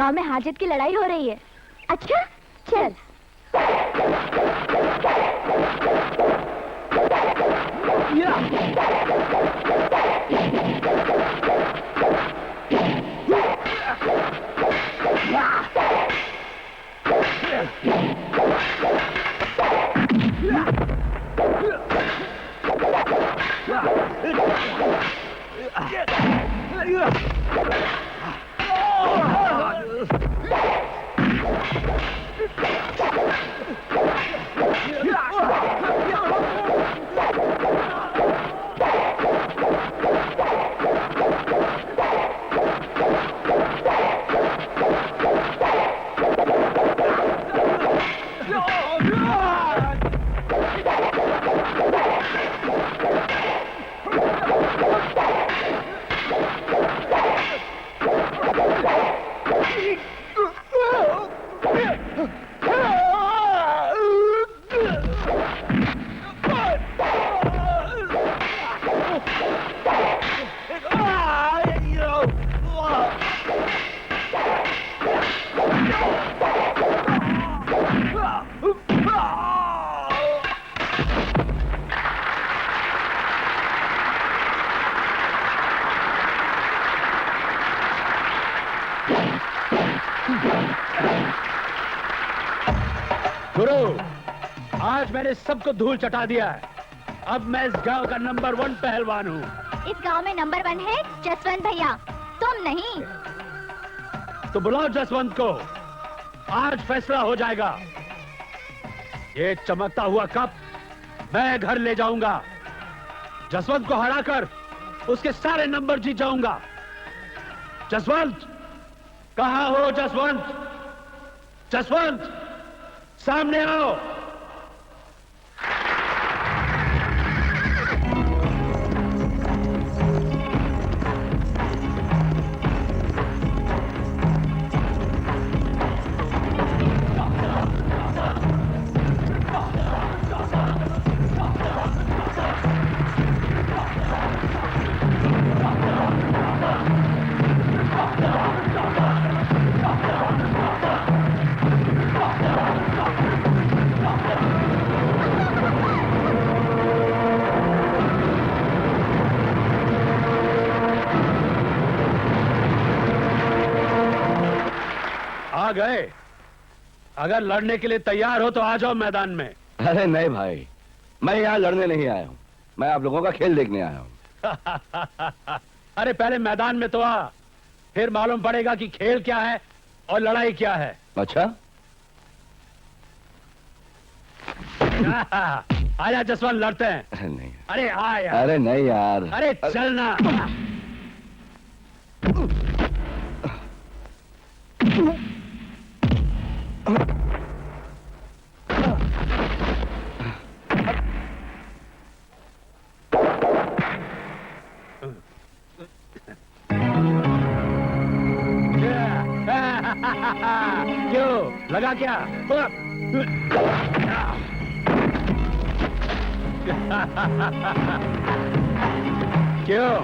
गांव में हाजत की लड़ाई हो रही है। अच्छा चल। मैंने सबको धूल चटा दिया है। अब मैं इस गांव का नंबर 1 पहलवान हूँ। इस गांव में नंबर 1 है जसवंत भैया, तुम नहीं। तो बुलाओ जसवंत को, आज फैसला हो जाएगा। ये चमकता हुआ कप मैं घर ले जाऊंगा। जसवंत को हराकर उसके सारे नंबर जीत जाऊंगा। जसवंत, कहाँ हो जसवंत? जसवंत, सामने आओ। आ गए। अगर लड़ने के लिए तैयार हो तो आ जाओ मैदान में। अरे नहीं भाई, मैं यहाँ लड़ने नहीं आया हूँ, मैं आप लोगों का खेल देखने आया हूँ। अरे पहले मैदान में तो आ, फिर मालूम पड़ेगा कि खेल क्या है और लड़ाई क्या है। अच्छा? आजा जसवंत, लड़ते हैं। अरे नहीं। अरे आ यार। अरे नहीं यार। अरे चलना। क्यों लगा क्या? क्यों?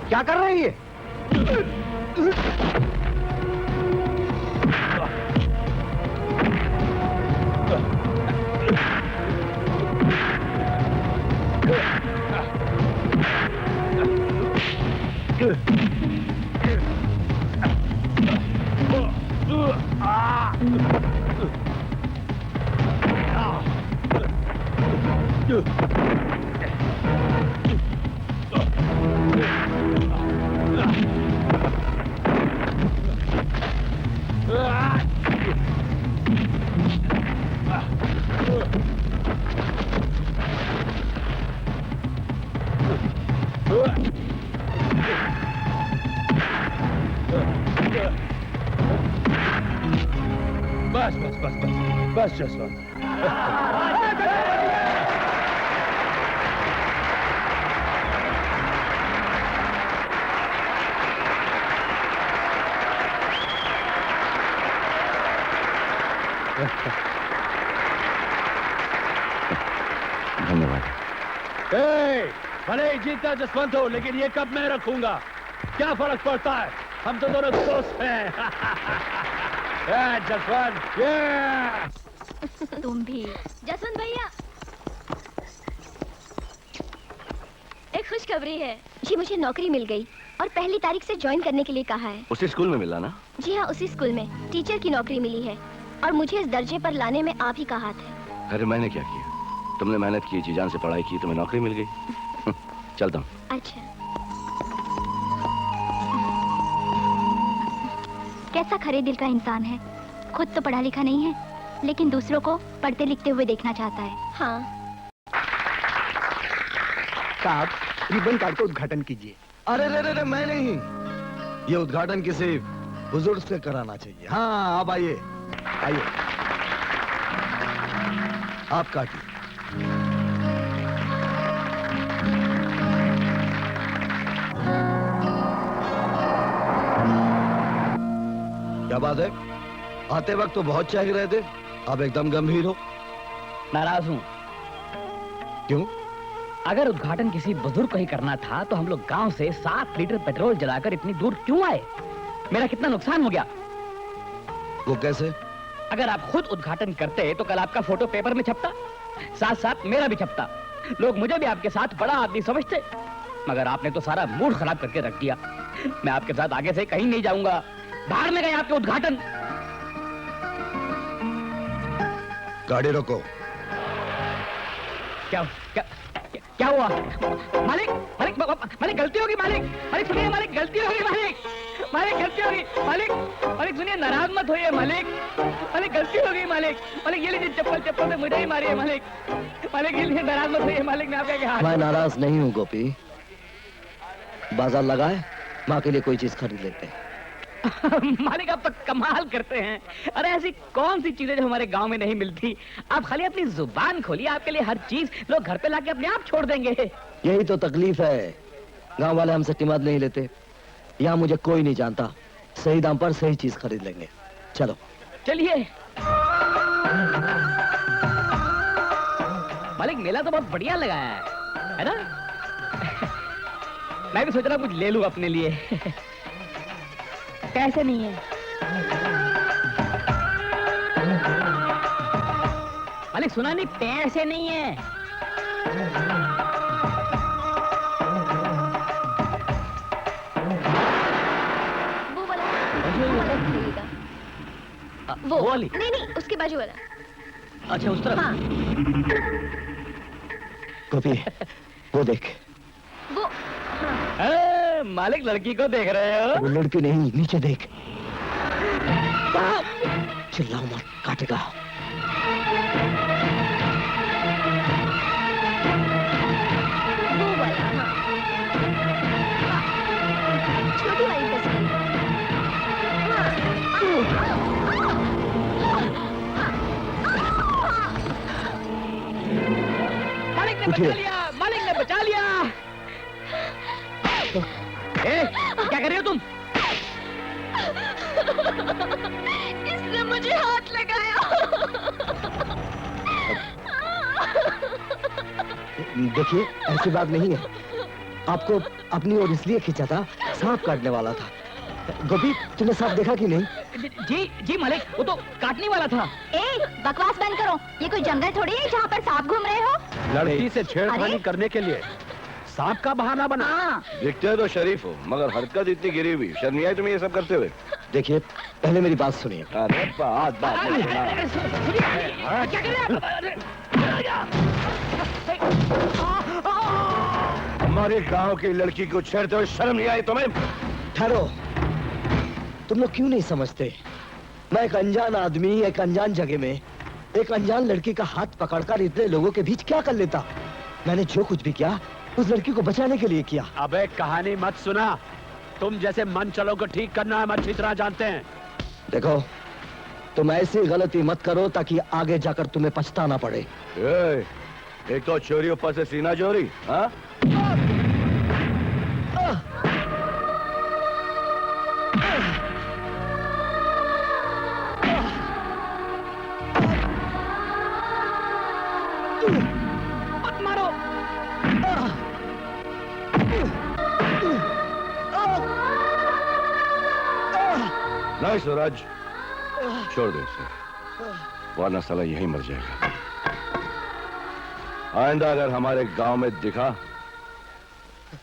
क्या कर रही है? बस बस बस बस बस जसवंत। धन्यवाद। भले ही जीतना जसवंत हो, लेकिन ये कप मैं रखूंगा। क्या फर्क पड़ता है, हम तो दोनों दोस्त हैं। जसवंत, तुम भी। जसवंत भैया, एक खुशखबरी है जी, मुझे नौकरी मिल गई और 1 तारीख से ज्वाइन करने के लिए कहा है। उसी स्कूल में मिला ना? जी हाँ, उसी स्कूल में टीचर की नौकरी मिली है और मुझे इस दर्जे पर लाने में आप ही का हाथ है। अरे मैंने क्या किया? तुमने मेहनत की, जी जान से पढ़ाई की, तुम्हें नौकरी मिल गई। चलता हूँ। अच्छा, कैसा खरे दिल का इंसान है। खुद तो पढ़ा लिखा नहीं है, लेकिन दूसरों को पढ़ते लिखते हुए देखना चाहता है। हाँ साहब, रिबन कार्ड का उद्घाटन कीजिए। अरे रे रे रे, मैं नहीं, ये उद्घाटन किसी बुजुर्ग से कराना चाहिए। हाँ, आप आइए आइए, आप काटिए। क्या बात है, आते वक्त तो बहुत चाह रहे थे, आप एकदम गंभीर हो। नाराज हूँ। क्यों? अगर उद्घाटन किसी बुजुर्ग को ही करना था तो हम लोग गांव से 7 लीटर पेट्रोल जलाकर इतनी दूर क्यों आए? मेरा कितना नुकसान हो गया। वो कैसे? अगर आप खुद उद्घाटन करते तो कल आपका फोटो पेपर में छपता, साथ साथ मेरा भी छपता। लोग मुझे भी आपके साथ बड़ा आदमी समझते, मगर आपने तो सारा मूड खराब करके रख दिया। मैं आपके साथ आगे से कहीं नहीं जाऊंगा। बाहर में गए आपके उद्घाटन। गाड़ी रोको। क्या क्या क्या हुआ? मालिक मालिक मालिक गलती होगी। मालिक मालिक सुनिए, मालिक गलती होगी। मालिक मालिक गलती होगी। मालिक मालिक सुनिए, नाराज मत होइए। मालिक मालिक गलती होगी। मालिक मालिक ये लीजिए चप्पल, चप्पल से मुझे ही मारिए। मालिक मालिक ये लीजिए, नाराज मत होइए। मालिक मैं आपके हाथ। मैं नाराज नहीं हूँ गोपी। बाजार लगाए, माँ के लिए कोई चीज खरीद लेते हैं। मालिक आप तो कमाल करते हैं। अरे ऐसी कौन सी चीजें जो हमारे गांव में नहीं मिलती? आप खाली अपनी जुबान खोलिए, आपके लिए हर चीज लोग घर पे लाके अपने आप छोड़ देंगे। यही तो तकलीफ है, गांव वाले हमसे कीमत नहीं लेते। यहाँ मुझे कोई नहीं जानता, सही दाम पर सही चीज खरीद लेंगे। चलो चलिए। मालिक मेला तो बहुत बढ़िया लगा है ना? मैं भी सोच रहा कुछ ले लूं अपने लिए। पैसे नहीं है। मालिक सुना नहीं, पैसे नहीं है। वो वाला खरीदेगा। वो वाली? नहीं नहीं, उसके बाजू वाला। अच्छा उस तरफ। हाँ गोपी, वो देख। वो हाँ। मालिक लड़की को देख रहे हो? वो लड़की नहीं, नीचे देख। चिल्लाओ मत, काटेगा। वो वाला हाँ। हाँ। छोटी वाली तस्वीर। मालिक ने उठिए। बचा लिया। मालिक ने बचा लिया। क्या कर रहे हो तुम? इसने मुझे हाथ लगाया। देखिए, ऐसी बात नहीं है। आपको अपनी ओर इसलिए खींचा था, सांप काटने वाला था। गोपी, तूने सांप देखा कि नहीं? जी जी मालिक, वो तो काटने वाला था। ए, बकवास बंद करो। ये कोई जंगल थोड़ी है जहाँ पर सांप घूम रहे हो। लड़की से छेड़खानी अरे? करने के लिए सांप का बहाना बना। हाँ। दिखते तो शरीफ हो, मगर हरकत इतनी गिरी हुई। शर्म नहीं आई तुम्हें ये सब करते हुए? देखिए, पहले मेरी बात सुनिए। अरे बात नहीं सुना। क्या कर रहे हमारे गांव की लड़की को छेड़ते हुए शर्म नहीं आई तुम्हें? ठहरो, तुम लोग क्यों नहीं समझते? मैं एक अनजान आदमी एक अनजान जगह में एक अनजान लड़की का हाथ पकड़कर इतने लोगों के बीच क्या कर लेता? मैंने जो कुछ भी किया उस लड़की को बचाने के लिए किया। अबे कहानी मत सुना। तुम जैसे मन चलो को ठीक करना हम अच्छी तरह जानते हैं। देखो, तुम ऐसी गलती मत करो ताकि आगे जाकर तुम्हें पछताना पड़े। एक तो चोरी ऊपर से सीना चोरी। हाँ? नहीं सूरज, छोड़ दो इसे, वरना साला यहीं मर जाएगा। आइंदा अगर हमारे गांव में दिखा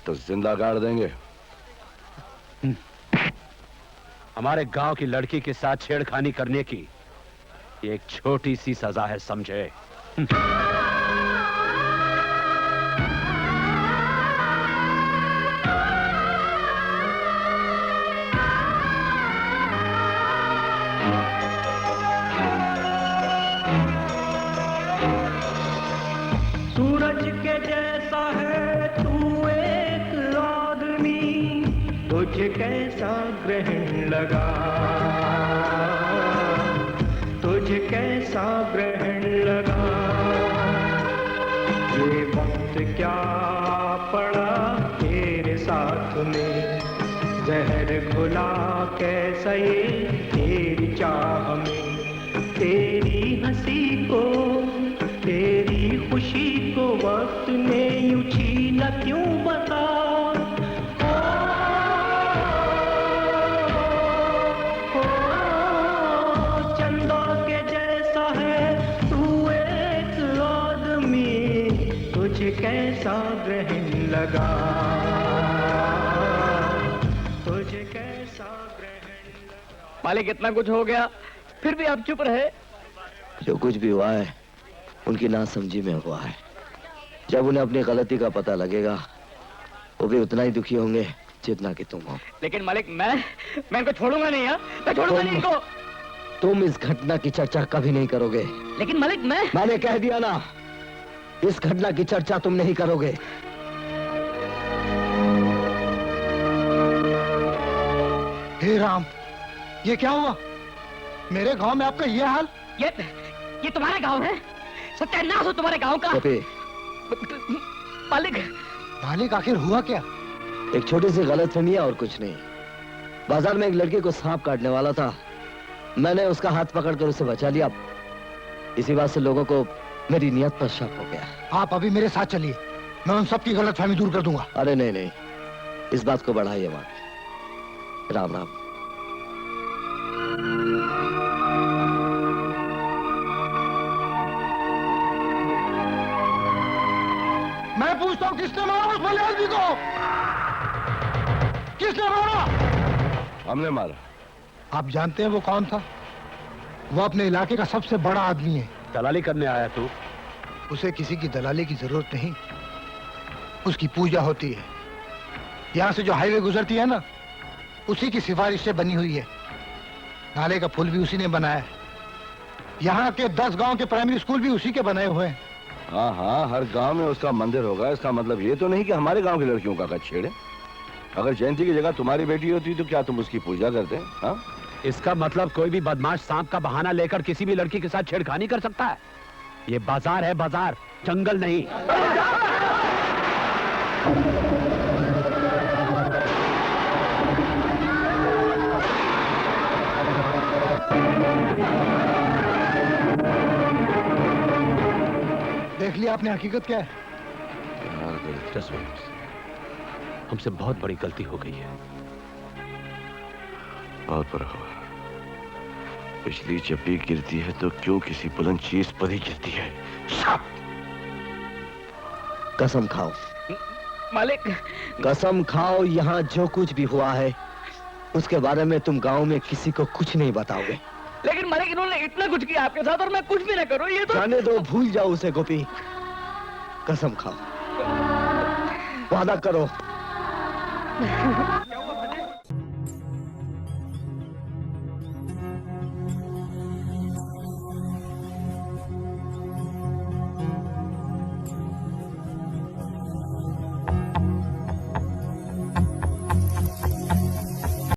तो जिंदा गाड़ देंगे। हमारे गांव की लड़की के साथ छेड़खानी करने की ये एक छोटी सी सजा है, समझे? सूरज के जैसा है तू एक आदमी, तुझे कैसा ग्रहण लगा, तुझे कैसा ग्रहण लगा। ये वक्त क्या पड़ा तेरे साथ में, जहर घुला कैसा ये तेरी चाह में। तेरी हंसी को, तेरी खुशी को वक्त ने यूं छीना क्यों बता। चंदा के जैसा है तू एक आदमी, तुझे कैसा ग्रहण लगा, तुझे कैसा ग्रहण लगा। मालिक इतना कुछ हो गया फिर भी आप चुप रहे। जो कुछ भी हुआ है उनकी नासमझी में हुआ है। जब उन्हें अपनी गलती का पता लगेगा वो भी उतना ही दुखी होंगे जितना कि तुम हो। लेकिन मालिक मैं इनको छोड़ूंगा नहीं। मैं छोड़ूंगा नहीं इनको। तुम इस घटना की चर्चा कभी नहीं करोगे। लेकिन मालिक मैंने कह दिया ना, इस घटना की चर्चा तुम नहीं करोगे। हे राम, ये क्या हुआ? मेरे गांव में आपका ये हाल? ये तुम्हारा गांव है? सत्यानाश हो तुम्हारे गांव का। मालिक मालिक आखिर हुआ क्या? एक छोटी सी गलतफहमी है और कुछ नहीं। बाजार में एक लड़के को सांप काटने वाला था, मैंने उसका हाथ पकड़कर उसे बचा लिया। इसी बात से लोगों को मेरी नियत पर शक हो गया। आप अभी मेरे साथ चलिए, मैं उन सबकी गलतफहमी दूर कर दूंगा। अरे नहीं नहीं, इस बात को बढ़ाइए मत। राम राम। मैं पूछता हूँ, किसने मारा उस भले आदमी को? किसने मारा? हमने मारा। आप जानते हैं वो कौन था? वो अपने इलाके का सबसे बड़ा आदमी है। दलाली करने आया तू? उसे किसी की दलाली की जरूरत नहीं, उसकी पूजा होती है। यहाँ से जो हाईवे गुजरती है ना, उसी की सिफारिश से बनी हुई है। नाले का पुल भी उसी ने बनाया है। यहाँ के 10 गांव के प्राइमरी स्कूल भी उसी के बनाए हुए हैं। हाँ हाँ, हर गांव में उसका मंदिर होगा। इसका मतलब ये तो नहीं कि हमारे गांव की लड़कियों का कद छेड़े। अगर जयंती की जगह तुम्हारी बेटी होती तो क्या तुम उसकी पूजा करते? हाँ, इसका मतलब कोई भी बदमाश सांप का बहाना लेकर किसी भी लड़की के साथ छेड़खानी कर सकता है। ये बाजार है, बाजार, जंगल नहीं। देख लिया आपने हकीकत क्या है? जसवंत, हमसे बहुत बड़ी गलती हो गई है। बहुत बड़ा हुआ। बिजली जब भी गिरती है तो क्यों किसी बुलंद चीज पर ही गिरती है। कसम खाओ मालिक, कसम खाओ, यहाँ जो कुछ भी हुआ है उसके बारे में तुम गांव में किसी को कुछ नहीं बताओगे। लेकिन मालिक इन्होंने इतना कुछ किया आपके साथ और मैं कुछ भी ना करूं, ये तो। जाने दो, भूल जाओ उसे गोपी। कसम खाओ, वादा करो।